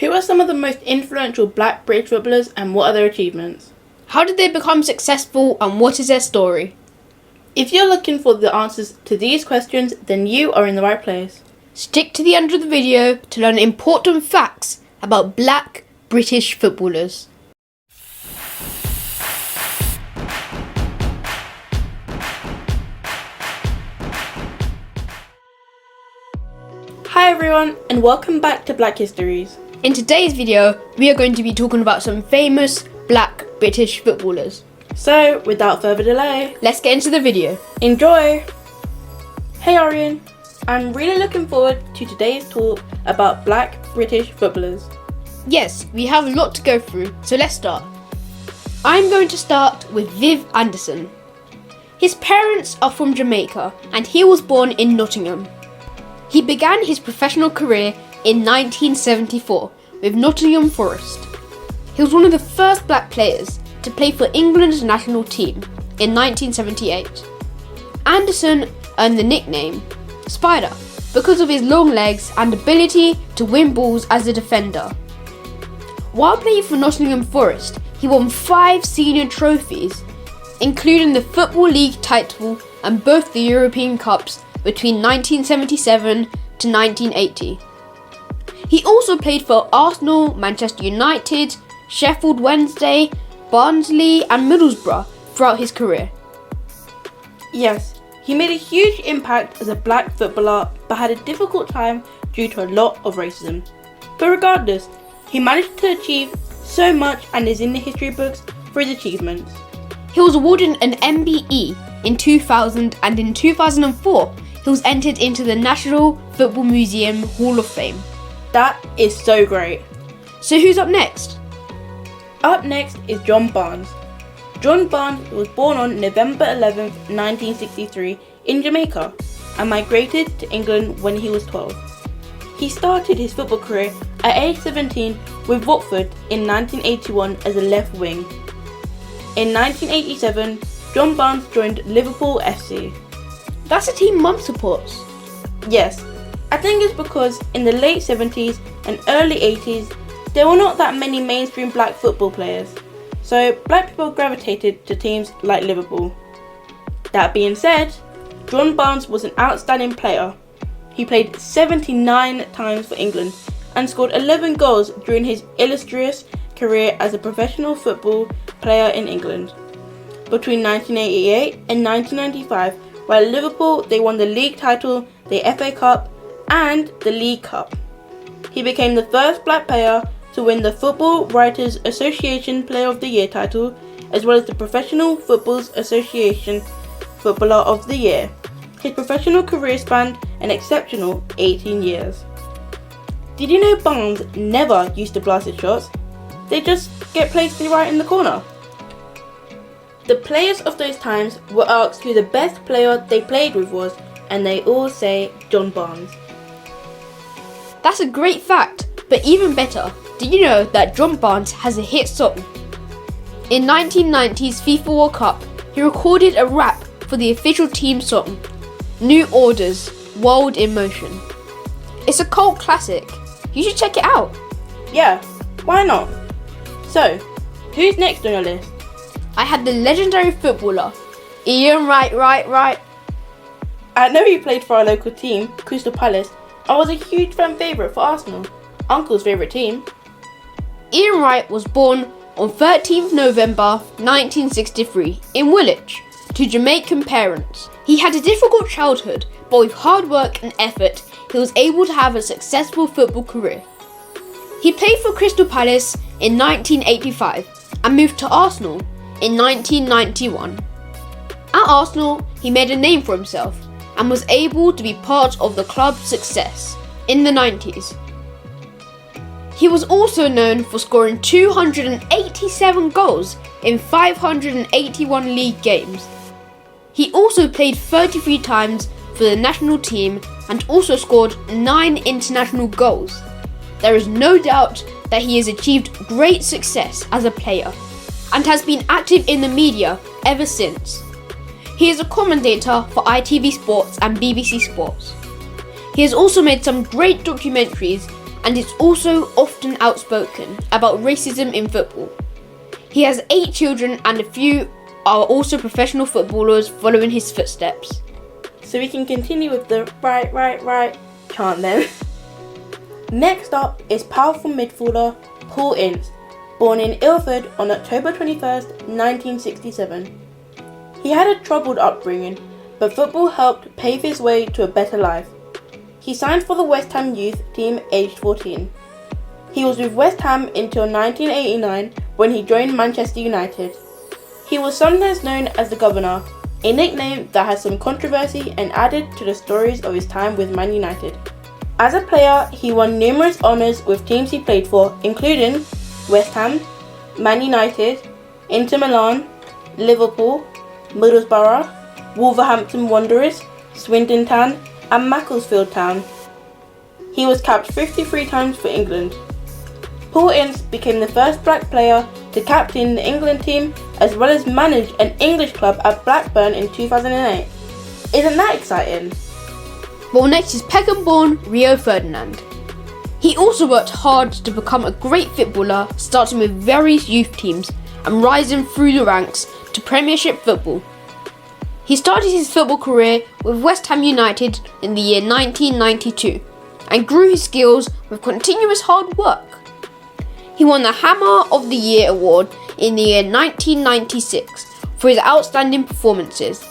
Who are some of the most influential black British footballers and what are their achievements? How did they become successful and what is their story? If you're looking for the answers to these questions, then you are in the right place. Stick to the end of the video to learn important facts about black British footballers. Hi everyone and welcome back to Black Histories. In today's video, we are going to be talking about some famous black British footballers. So, without further delay, let's get into the video. Enjoy! Hey Aaryan, I'm really looking forward to today's talk about black British footballers. Yes, we have a lot to go through, so let's start. I'm going to start with Viv Anderson. His parents are from Jamaica and he was born in Nottingham. He began his professional career in 1974 with Nottingham Forest. He was one of the first black players to play for England's national team in 1978. Anderson earned the nickname Spider because of his long legs and ability to win balls as a defender. While playing for Nottingham Forest, he won 5 senior trophies, including the Football League title and both the European Cups between 1977 to 1980. He also played for Arsenal, Manchester United, Sheffield Wednesday, Barnsley and Middlesbrough throughout his career. Yes, he made a huge impact as a black footballer but had a difficult time due to a lot of racism. But regardless, he managed to achieve so much and is in the history books for his achievements. He was awarded an MBE in 2000 and in 2004 he was entered into the National Football Museum Hall of Fame. That is so great. So who's up next? Up next is John Barnes. John Barnes was born on November 11, 1963 in Jamaica and migrated to England when he was 12. He started his football career at age 17 with Watford in 1981 as a left wing. In 1987, John Barnes joined Liverpool FC. That's a team Mum supports. Yes, I think it's because in the late 70s and early 80s, there were not that many mainstream black football players, so black people gravitated to teams like Liverpool. That being said, John Barnes was an outstanding player. He played 79 times for England and scored 11 goals during his illustrious career as a professional football player in England. Between 1988 and 1995, while Liverpool, they won the league title, the FA Cup and the League Cup. He became the first black player to win the Football Writers Association Player of the Year title, as well as the Professional Football Association Footballer of the Year. His professional career spanned an exceptional 18 years. Did you know Barnes never used to blast his shots? They just get placed right in the corner. The players of those times were asked who the best player they played with was, and they all say John Barnes. That's a great fact, but even better, did you know that John Barnes has a hit song? In 1990's FIFA World Cup, he recorded a rap for the official team song, New Order's World in Motion. It's a cult classic. You should check it out. Yeah, why not? So, who's next on your list? I had the legendary footballer, Ian Wright. I know he played for our local team, Crystal Palace. I was a huge fan favourite for Arsenal, Uncle's favourite team. Ian Wright was born on 13th November 1963 in Woolwich to Jamaican parents. He had a difficult childhood, but with hard work and effort, he was able to have a successful football career. He played for Crystal Palace in 1985 and moved to Arsenal in 1991. At Arsenal, he made a name for himself and was able to be part of the club's success in the 90s. He was also known for scoring 287 goals in 581 league games. He also played 33 times for the national team and also scored 9 international goals. There is no doubt that he has achieved great success as a player and has been active in the media ever since. He is a commentator for ITV Sports and BBC Sports. He has also made some great documentaries and is also often outspoken about racism in football. He has 8 children and a few are also professional footballers following his footsteps. So we can continue with the right chant then. Next up is powerful midfielder Paul Ince, born in Ilford on October 21st, 1967. He had a troubled upbringing, but football helped pave his way to a better life. He signed for the West Ham youth team aged 14. He was with West Ham until 1989 when he joined Manchester United. He was sometimes known as the Governor, a nickname that has some controversy and added to the stories of his time with Man United. As a player, he won numerous honours with teams he played for, including West Ham, Man United, Inter Milan, Liverpool, Middlesbrough, Wolverhampton Wanderers, Swindon Town and Macclesfield Town. He was capped 53 times for England. Paul Ince became the first black player to captain the England team as well as manage an English club at Blackburn in 2008. Isn't that exciting? Well, next is Peckham-born Rio Ferdinand. He also worked hard to become a great footballer, starting with various youth teams and rising through the ranks to Premiership football. He started his football career with West Ham United in the year 1992 and grew his skills with continuous hard work. He won the Hammer of the Year award in the year 1996 for his outstanding performances.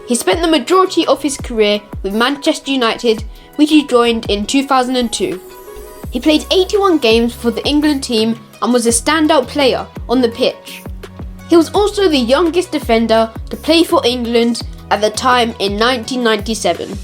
He spent the majority of his career with Manchester United, which he joined in 2002. He played 81 games for the England team and was a standout player on the pitch. He was also the youngest defender to play for England at the time in 1997.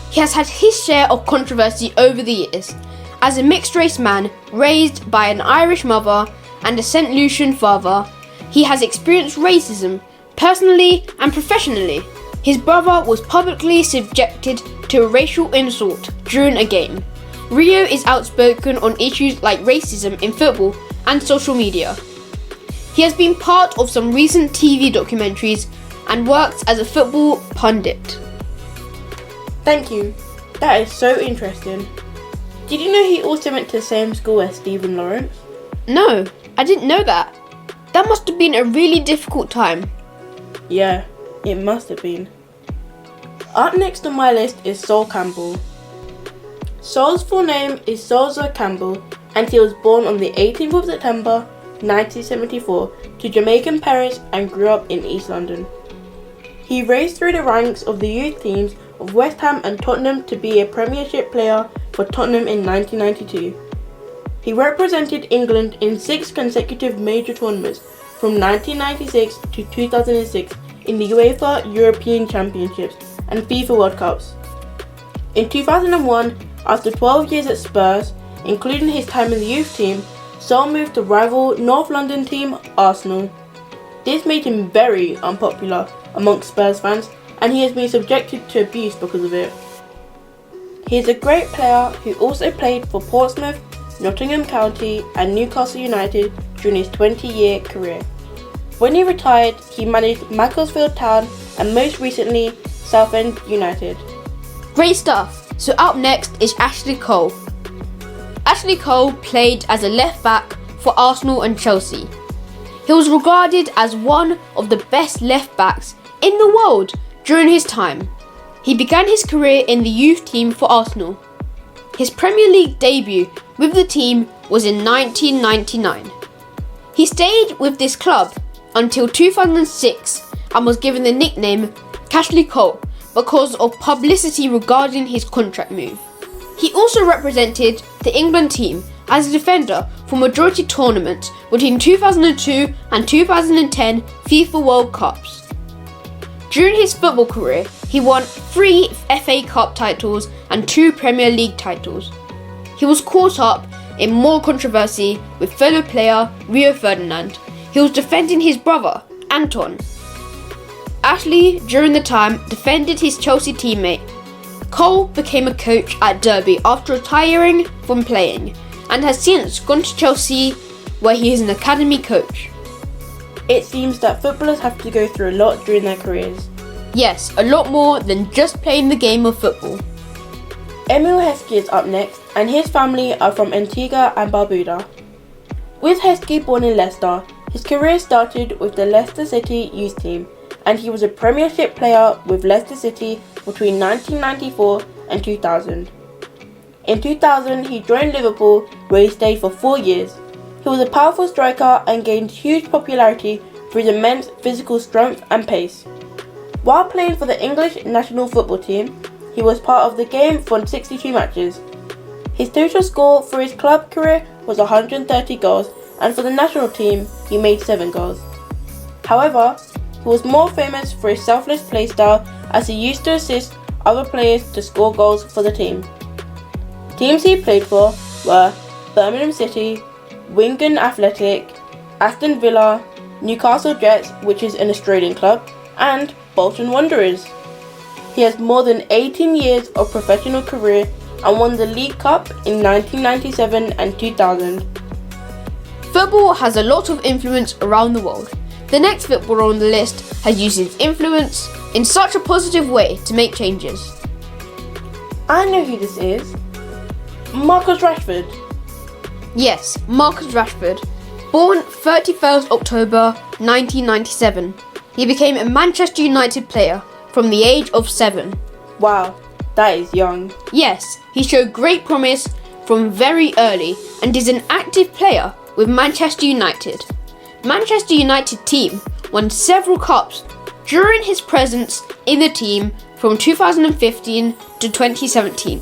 He has had his share of controversy over the years. As a mixed-race man raised by an Irish mother and a St. Lucian father, he has experienced racism personally and professionally. His brother was publicly subjected to a racial insult during a game. Rio is outspoken on issues like racism in football and social media. He has been part of some recent TV documentaries and works as a football pundit. Thank you. That is so interesting. Did you know he also went to the same school as Stephen Lawrence? No, I didn't know that. That must have been a really difficult time. Yeah, it must have been. Up next on my list is Seoul Campbell. Seoul's full name is Seoul Campbell and he was born on the 18th of September 1974 to Jamaican parents and grew up in East London. He raced through the ranks of the youth teams of West Ham and Tottenham to be a Premiership player for Tottenham in 1992. He represented England in 6 consecutive major tournaments from 1996 to 2006 in the UEFA European Championships and FIFA World Cups. In 2001, after 12 years at Spurs, including his time in the youth team, Seoul moved to rival North London team Arsenal. This made him very unpopular amongst Spurs fans and he has been subjected to abuse because of it. He is a great player who also played for Portsmouth, Nottingham County and Newcastle United during his 20-year career. When he retired, he managed Macclesfield Town and most recently Southend United. Great stuff. So up next is Ashley Cole. Ashley Cole played as a left back for Arsenal and Chelsea. He was regarded as one of the best left backs in the world during his time. He began his career in the youth team for Arsenal. His Premier League debut with the team was in 1999. He stayed with this club until 2006 and was given the nickname Ashley Cole because of publicity regarding his contract move. He also represented the England team as a defender for majority tournaments between 2002 and 2010 FIFA World Cups. During his football career, he won 3 FA Cup titles and 2 Premier League titles. He was caught up in more controversy with fellow player Rio Ferdinand. He was defending his brother, Anton. Ashley, during the time, defended his Chelsea teammate. Cole became a coach at Derby after retiring from playing and has since gone to Chelsea where he is an academy coach. It seems that footballers have to go through a lot during their careers. Yes, a lot more than just playing the game of football. Emil Heskey is up next and his family are from Antigua and Barbuda. With Heskey born in Leicester, his career started with the Leicester City youth team, and he was a Premiership player with Leicester City between 1994 and 2000. In 2000, he joined Liverpool, where he stayed for 4 years. He was a powerful striker and gained huge popularity for his immense physical strength and pace. While playing for the English national football team, he was part of the game for 62 matches. His total score for his club career was 130 goals, and for the national team, he made 7 goals. However, he was more famous for his selfless play style, as he used to assist other players to score goals for the team. Teams he played for were Birmingham City, Wigan Athletic, Aston Villa, Newcastle Jets, which is an Australian club, and Bolton Wanderers. He has more than 18 years of professional career and won the League Cup in 1997 and 2000. Football has a lot of influence around the world. The next footballer on the list has used his influence in such a positive way to make changes. I know who this is. Marcus Rashford. Yes, Marcus Rashford. Born 31st October 1997, he became a Manchester United player from the age of 7. Wow, that is young. Yes, he showed great promise from very early and is an active player with Manchester United. Manchester United team won several cups during his presence in the team from 2015 to 2017.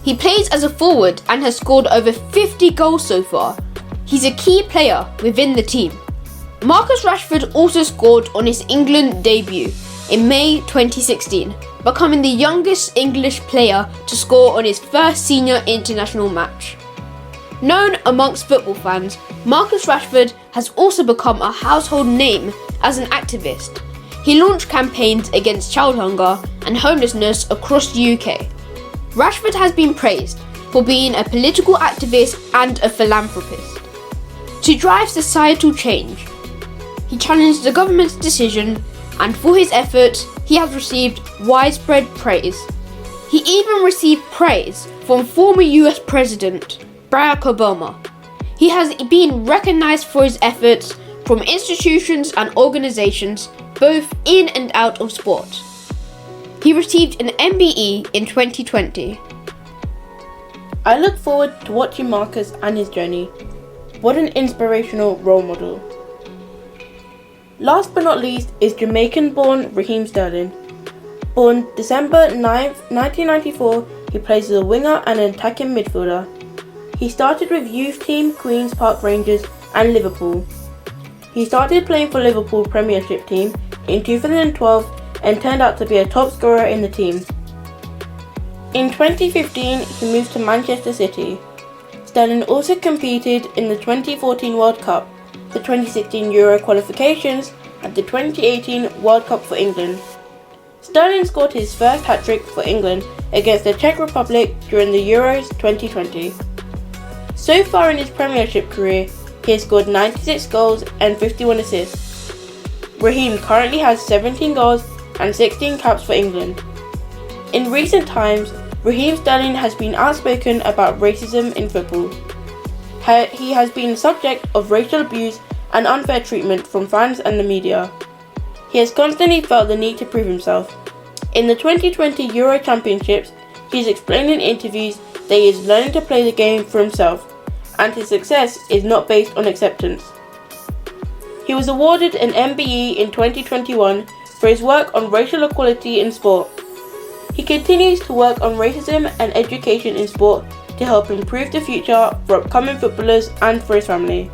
He plays as a forward and has scored over 50 goals so far. He's a key player within the team. Marcus Rashford also scored on his England debut in May 2016, becoming the youngest English player to score on his first senior international match. Known amongst football fans, Marcus Rashford has also become a household name as an activist. He launched campaigns against child hunger and homelessness across the UK. Rashford has been praised for being a political activist and a philanthropist. To drive societal change, he challenged the government's decision, and for his efforts, he has received widespread praise. He even received praise from former US President Barack Obama. He has been recognized for his efforts from institutions and organizations both in and out of sport. He received an MBE in 2020. I look forward to watching Marcus and his journey. What an inspirational role model. Last but not least is Jamaican-born Raheem Sterling. Born December 9th, 1994, he plays as a winger and an attacking midfielder. He started with youth team Queen's Park Rangers and Liverpool. He started playing for Liverpool Premiership team in 2012 and turned out to be a top scorer in the team. In 2015, he moved to Manchester City. Sterling also competed in the 2014 World Cup, the 2016 Euro qualifications, and the 2018 World Cup for England. Sterling scored his first hat-trick for England against the Czech Republic during the Euros 2020. So far in his Premiership career, he has scored 96 goals and 51 assists. Raheem currently has 17 goals and 16 caps for England. In recent times, Raheem Sterling has been outspoken about racism in football. He has been subject of racial abuse and unfair treatment from fans and the media. He has constantly felt the need to prove himself. In the 2020 Euro Championships, he has explained in interviews that he is learning to play the game for himself, and his success is not based on acceptance. He was awarded an MBE in 2021 for his work on racial equality in sport. He continues to work on racism and education in sport to help improve the future for upcoming footballers and for his family.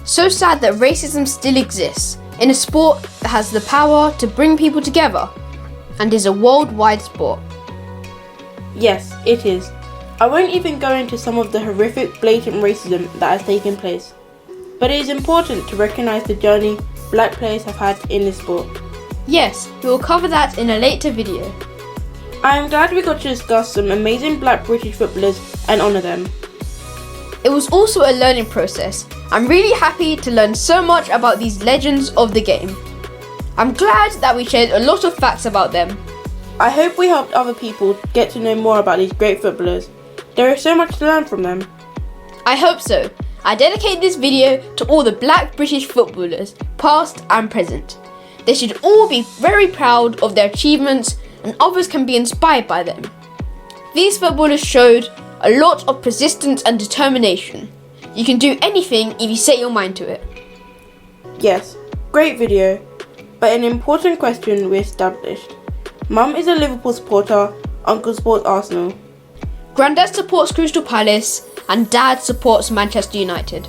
So sad that racism still exists in a sport that has the power to bring people together and is a worldwide sport. Yes, it is. I won't even go into some of the horrific, blatant racism that has taken place, but it is important to recognise the journey black players have had in this sport. Yes, we will cover that in a later video. I am glad we got to discuss some amazing black British footballers and honour them. It was also a learning process. I'm really happy to learn so much about these legends of the game. I'm glad that we shared a lot of facts about them. I hope we helped other people get to know more about these great footballers. There is so much to learn from them. I hope so. I dedicate this video to all the black British footballers, past and present. They should all be very proud of their achievements and others can be inspired by them. These footballers showed a lot of persistence and determination. You can do anything if you set your mind to it. Yes, great video, but an important question we established. Mum is a Liverpool supporter, Uncle supports Arsenal. Granddad supports Crystal Palace and Dad supports Manchester United.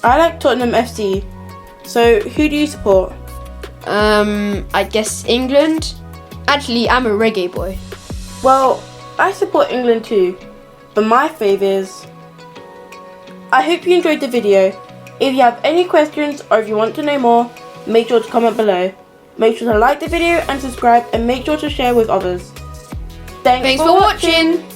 I like Tottenham FC, so who do you support? I guess England? Actually, I'm a reggae boy. Well, I support England too, but my fave is... I hope you enjoyed the video. If you have any questions or if you want to know more, make sure to comment below. Make sure to like the video and subscribe and make sure to share with others. Thanks for watching!